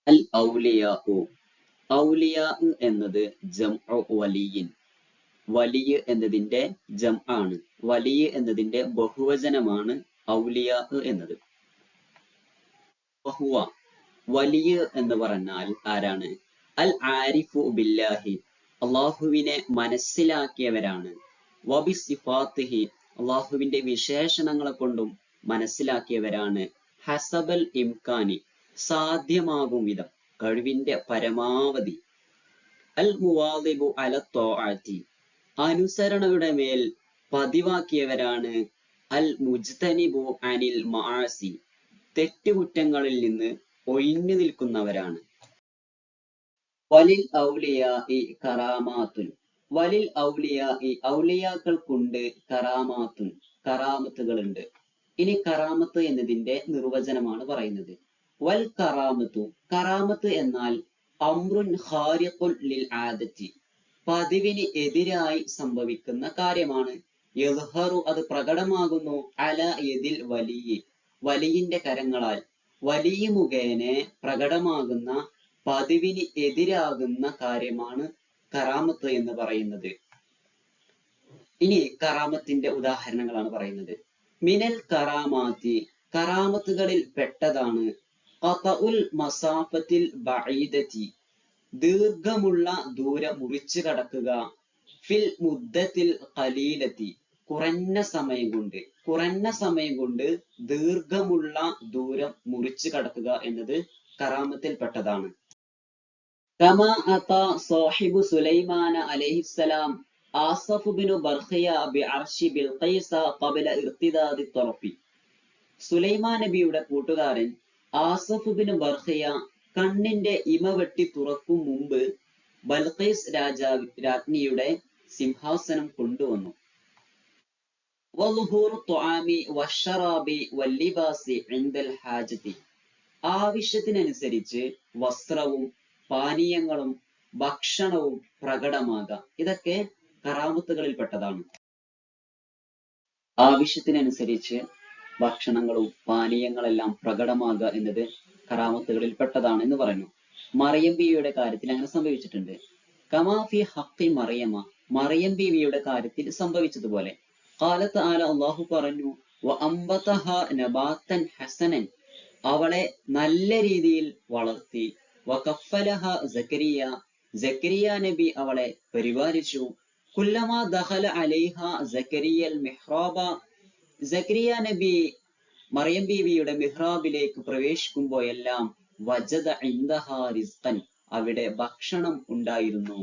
അൽ ഔലിയാ ഔലിയാ എന്നത് ജംഉ വലിയിൻ. വലിയ് എന്നതിന്റെ ആണ്. വലിയ് എന്നതിന്റെ ബഹുവചനമാണ് ഔലിയാ എന്നത്. വഹുവ വലിയ് എന്ന് പറഞ്ഞാൽ ആരാണ്? അൽ ആരിഫു ബില്ലാഹി അള്ളാഹുവിനെ മനസ്സിലാക്കിയവരാണ്. വബി സിഫാത്തിഹി അള്ളാഹുവിന്റെ വിശേഷണങ്ങളെ കൊണ്ടും മനസ്സിലാക്കിയവരാണ്. ഹസബൽ ഇംകാനി സാധ്യമാകും വിധം, കഴിവിന്റെ പരമാവധി. അൽ മുവാദിബു അല ത്വാഅത്തി അനുസരണയുടെ മേൽ പതിവാക്കിയവരാണ്. അൽ മുജ്തനിബു അനിൽ മആസി തെറ്റുകുറ്റങ്ങളിൽ നിന്ന് ഒഴിഞ്ഞു നിൽക്കുന്നവരാണ്. വലിൽ ഔലിയാഇ കറാമാത്തുൻ വലിൽ ഔലിയാഇ ഔലിയാക്കൾക്കുണ്ട് കറാമാത്തുൻ കറാമത്തുകളുണ്ട്. ഇനി കറാമത്ത് എന്നതിന്റെ നിർവചനമാണ് പറയുന്നത്. വൽ കറാമത്തു കറാമത്ത് എന്നാൽ അംറുൻ ഖാരിഖുൻ ലിൽ ആദത്തി പതിവിന് എതിരായി സംഭവിക്കുന്ന കാര്യമാണ്. യദ്ഹറു അത് പ്രകടമാകുന്നു അല യദിൽ വലിയി വലിയിന്റെ കരങ്ങളാൽ, വലിയ മുഖേന പ്രകടമാകുന്ന പതിവിന് എതിരാകുന്ന കാര്യമാണ് കറാമത്ത് എന്ന് പറയുന്നത്. ഇനി കറാമത്തിന്റെ ഉദാഹരണങ്ങളാണ് പറയുന്നത്. മിനൽ കറാമാത്തി കറാമത്തുകളിൽ പെട്ടതാണ് ഖതഉൽ മസാഫത്തിൽ ബഈദതി ദീർഘമുള്ള ദൂരം മുറിച്ചു കടക്കുക. ഫിൽ മുദ്ദത്തിൽ ഖലീലതി കുറഞ്ഞ സമയം കൊണ്ട് ദീർഘമുള്ള ദൂരം മുറിച്ചു കടക്കുക എന്നത് കറാമത്തിൽ പെട്ടതാണ്. കമാ അതാ സാഹിബു സുലൈമാന അലൈഹിസ്സലാം ആസഫ് ബിനു ബർഖിയ ബിഅർശി ബിൽഖൈസ ഖബല ഇർതിദാദി ത്വറഫി സുലൈമാൻ നബിയുടെ കൂട്ടുകാരൻ ആസഫ് ബിനു ബർഖിയ കണ്ണിന്റെ ഇമ വെട്ടി തുറക്കും മുമ്പ് ബൽഖൈസ് രാജ്ഞിയുടെ സിംഹാസനം കൊണ്ടുവന്നു. വളുഹൂറു ത്വആമി വശറാബി വല്ലിബാസി ഇൻദൽ ഹാജതി ആവശ്യത്തിനനുസരിച്ച് വസ്ത്രവും പാനീയങ്ങളും ഭക്ഷണവും പ്രകടമാകാം. ഇതൊക്കെ കറാമത്തുകളിൽ പെട്ടതാണ്. ആവശ്യത്തിനനുസരിച്ച് ഭക്ഷണങ്ങളും പാനീയങ്ങളെല്ലാം പ്രകടമാകുക എന്നത് കറാമത്തുകളിൽ പെട്ടതാണ് എന്ന് പറയുന്നു. മറിയം ബീവിയുടെ കാര്യത്തിൽ അങ്ങനെ സംഭവിച്ചിട്ടുണ്ട്. കമാഫി ഹഖി മറിയം ബീവിയുടെ കാര്യത്തിൽ സംഭവിച്ചതുപോലെ. ഖാലത്ത് ആല അള്ളാഹു പറഞ്ഞു വഅംബതഹ നബാതൻ ഹസനൻ അവളെ നല്ല രീതിയിൽ വളർത്തി. വകഫലഹ സക്കരിയ നബി അവളെ പരിപാലിച്ചു. കുല്ലമാ ദഖല അലൈഹ സക്കരിയൽ മിഹ്റാബ സക്കരിയ നബി മറിയം ബീവിയുടെ മിഹ്റാബിലേക്ക് പ്രവേശിക്കുമ്പോഴെല്ലാം വജദ ഇൻദഹാ റിസ്ഖൻ അവിടെ ഭക്ഷണം ഉണ്ടായിരുന്നു.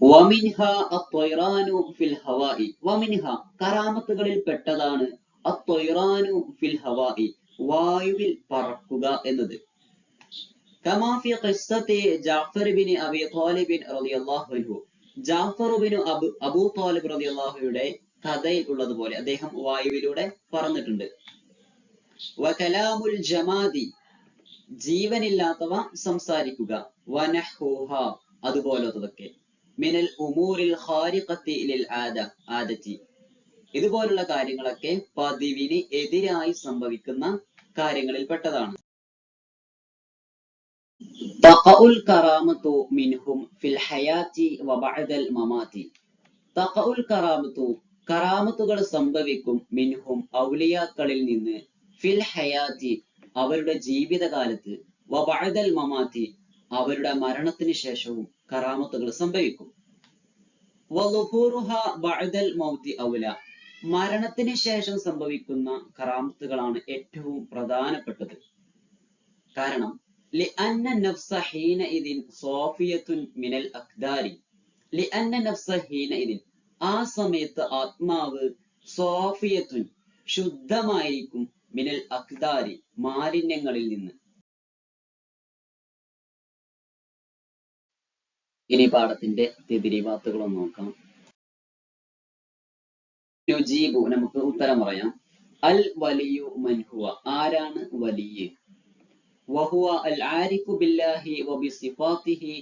വമിൻഹ അത്വൈറാനു ഫിൽ ഹവാഇ വമിൻഹ കറാമത്തുകളിൽ പെട്ടതാണ് അത്വൈറാനു ഫിൽ ഹവാഇ വായുവിൽ പറക്കുക എന്നത്. കമാ ഫി ഖിസ്സത്തി ജഅഫർ ബിൻ അബി ത്വാലിബ് റളിയല്ലാഹു അൻഹു ജഅഫർ ബിൻ അബൂ ത്വാലിബ് റളിയല്ലാഹുയുടെ കഥയിൽ ഉള്ളതുപോലെ അദ്ദേഹം വായുവിലൂടെ പറന്നിട്ടുണ്ട്. വകലാമുൽ ജമാദി ജീവനില്ലാത്തവ സംസാരിക്കുക. വനഹുഹ അതുപോലത്തതൊക്കെ. മിനൽ ഉമൂരിൽ ഖാരിഖത്തി ലിൽ ആദതി ഇതുപോലുള്ള കാര്യങ്ങളൊക്കെ പതിവിന് എതിരായി സംഭവിക്കുന്ന കാര്യങ്ങളിൽ പെട്ടതാണ്. തഖഉൽ കറാമത്തു മിൻഹും ഫിൽ ഹയാതി വബഅദൽ മമാതി തഖഉൽ കറാമത്തു കറാമത്തുകൾ സംഭവിക്കും മിൻഹും ഔലിയാക്കളിൽ നിന്ന് ഫിൽ ഹയാതി അവരുടെ ജീവിതകാലത്ത് വബഅദൽ മമാതി അവരുടെ മരണത്തിന് ശേഷവും കറാമത്തുകൾ സംഭവിക്കും. വളുഹൂറുഹ ബഅദൽ മൗതി ഔല മരണത്തിന് ശേഷം സംഭവിക്കുന്ന കറാമത്തുകളാണ് ഏറ്റവും പ്രധാനപ്പെട്ടത്. കാരണം ലിഅന്ന നഫ്സ ഹീനഇദിൻ സാഫിയത്തുൻ മിനൽ അഖ്ദാരി ലിഅന്ന നഫ്സ ഹീനഇദിൻ ആ സമയത്ത് ആത്മാവ് സാഫിയത്തുൻ ശുദ്ധമായിരിക്കും മിനൽ അഖ്ദാരി മാലിന്യങ്ങളിൽ നിന്ന്. ഇനി പാഠത്തിന്റെ തിരിവാത്തുകളൊന്ന് നോക്കാം. നുജീബു നമുക്ക് ഉത്തരം പറയാം. അൽ വലിയു മൻഹുവ ആരാണ് വലിയ്? വഹുവ അൽ ആരിഫു ബില്ലാഹി വബിസിഫാത്തിഹി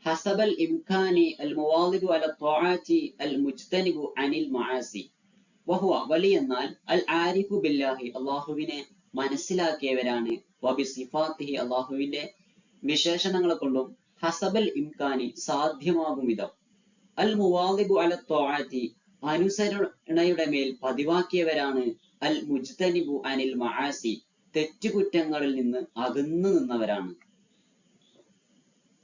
ഹസബൽ ഇംകാനി അൽ മുവാദിബു അല ത്വാഅതി അൽ മുജ്തനിബു അനിൽ മആസി. വഹുവ വലി എന്നാൽ അൽ ആരിഫു ബില്ലാഹി അല്ലാഹുവിനെ മനസ്സിലാക്കിയവരാണ്. വബി സിഫാത്തിഹി അള്ളാഹുവിന്റെ വിശേഷണങ്ങളെ കൊണ്ടും ഹസബൽ ഇംകാനി സാധ്യമാകും വിധം അൽ മുവാദിബു അല ത്വാഅത്തി അനുസരണയുടെ മേൽ പതിവാക്കിയവരാണ്. അൽ മുജ്തനിബു അനിൽ മആസി തെറ്റുകുറ്റങ്ങളിൽ നിന്ന് അകന്നു നിന്നവരാണ്.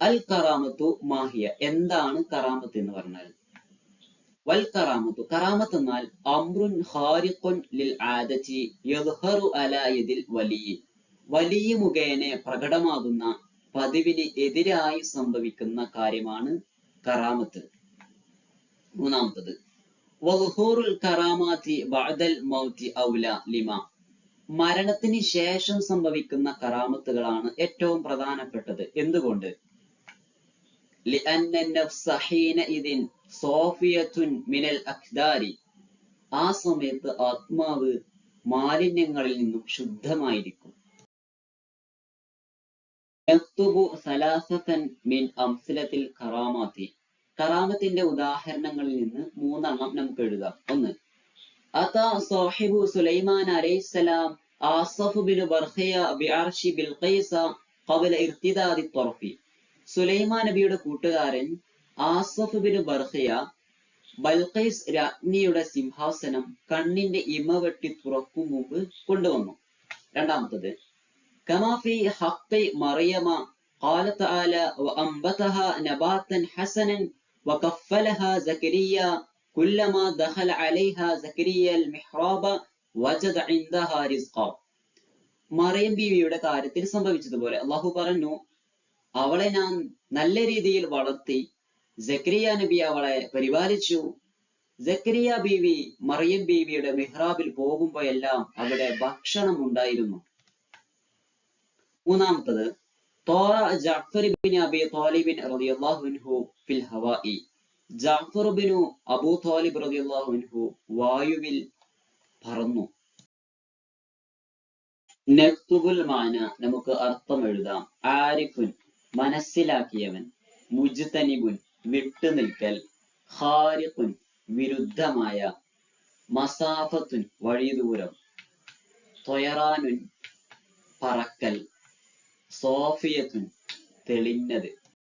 അൽ കറാമത്തു മാഹിയ എന്താണ് കറാമത്ത് എന്ന് പറഞ്ഞാൽ? വൽ കറാമത്തു കറാമത്ത് എന്നാൽ അംറുൻ ഖാരിഖുൻ ലിൽ ആദതി യദ്ഹറു അലാ യദിൽ വലി വലിയ മുഖേന പ്രകടമാകുന്ന പതിവിന് എതിരായി സംഭവിക്കുന്ന കാര്യമാണ് കറാമത്ത്. മൂന്നാമത്തത് വളുഹൂറുൽ കറാമാത്തി ബഅദൽ മൗതി ഔല ലിമ മരണത്തിന് ശേഷം സംഭവിക്കുന്ന കറാമത്തുകളാണ് ഏറ്റവും പ്രധാനപ്പെട്ടത്. എന്തുകൊണ്ട്? ലിഅന്ന നഫ്സ ഹീനഇദിൻ സോഫിയത്തുൻ മിനൽ അഖ്ദാരി ആ സമയത്ത് ആത്മാവ് മാലിന്യങ്ങളിൽ നിന്നും ശുദ്ധമായിരിക്കും. യക്തുബു സലാസതൻ മിൻ അംസിലത്തിൽ കറാമാത്തി കറാമത്തിന്റെ ഉദാഹരണങ്ങളിൽ നിന്ന് 3 എണ്ണം നമുക്ക് എഴുതാം. 1 അതാ സാഹിബു സുലൈമാൻ അലൈഹിസ്സലാം ആസഫ് ബിൻ ബർഖിയ ബിഅർശി ബിൽഖൈസ ഖബല ഇർതിദാദി ത്വർഫി സുലൈമാൻ നബിയുടെ കൂട്ടുകാരൻ ആസഫ് ബിൻ ബർഖിയ ബൽഖൈസ് രാജ്ഞിയുടെ സിംഹാസനം കണ്ണിന്റെ ഇമ വെട്ടി തുറക്കും മുമ്പ് കൊണ്ടുവന്നു. രണ്ടാമത്തത് കമാ ഫീ ഹഖ്ഖി മറിയമ ഖാല തആല വഅംബതഹാ നബാതൻ ഹസനൻ വകഫലഹാ സക്കരിയ കുല്ലമാ ദഖല അലൈഹാ സക്കരിയ അൽ മിഹ്റാബ വജദ ഇൻദഹാ റിസ്ഖ മറിയം ബീവിയുടെ കാര്യത്തിൽ സംഭവിച്ചതുപോലെ അല്ലാഹു പറഞ്ഞു, അവളെ ഞാൻ നല്ല രീതിയിൽ വളർത്തി, സക്കരിയ നബി അവളെ പരിപാലിച്ചു. സക്കരിയ ബീവി മറിയം ബീവിയുടെ മിഹ്റാബിൽ പോകുമ്പോഴെല്ലാം അവിടെ ഭക്ഷണം ഉണ്ടായിരുന്നു. മൂന്നാമത്തത് തോറ ജഅഫർ ഇബ്നു അബി ത്വാലിബ് റളിയല്ലാഹു അൻഹു ഫിൽ ഹവാഇ ജഅഫർ ഇബ്നു അബൂ ത്വാലിബ് റളിയല്ലാഹു അൻഹു വായുവിൽ പറന്നു. നക്തുബുൽ മാന നമുക്ക് അർത്ഥം എഴുതാം. ആരിഫുൻ മനസ്സിലാക്കിയവൻ, മുജ്തനിബുൻ വിട്ടുനിൽക്കൽ, ഖാരിഖുൻ വിരുദ്ധമായ, മസാഫത്തുൻ വഴിദൂരം, ത്വയറാനുൻ പറക്കൽ, സോഫിയത്തുൻ തെളിഞ്ഞത്.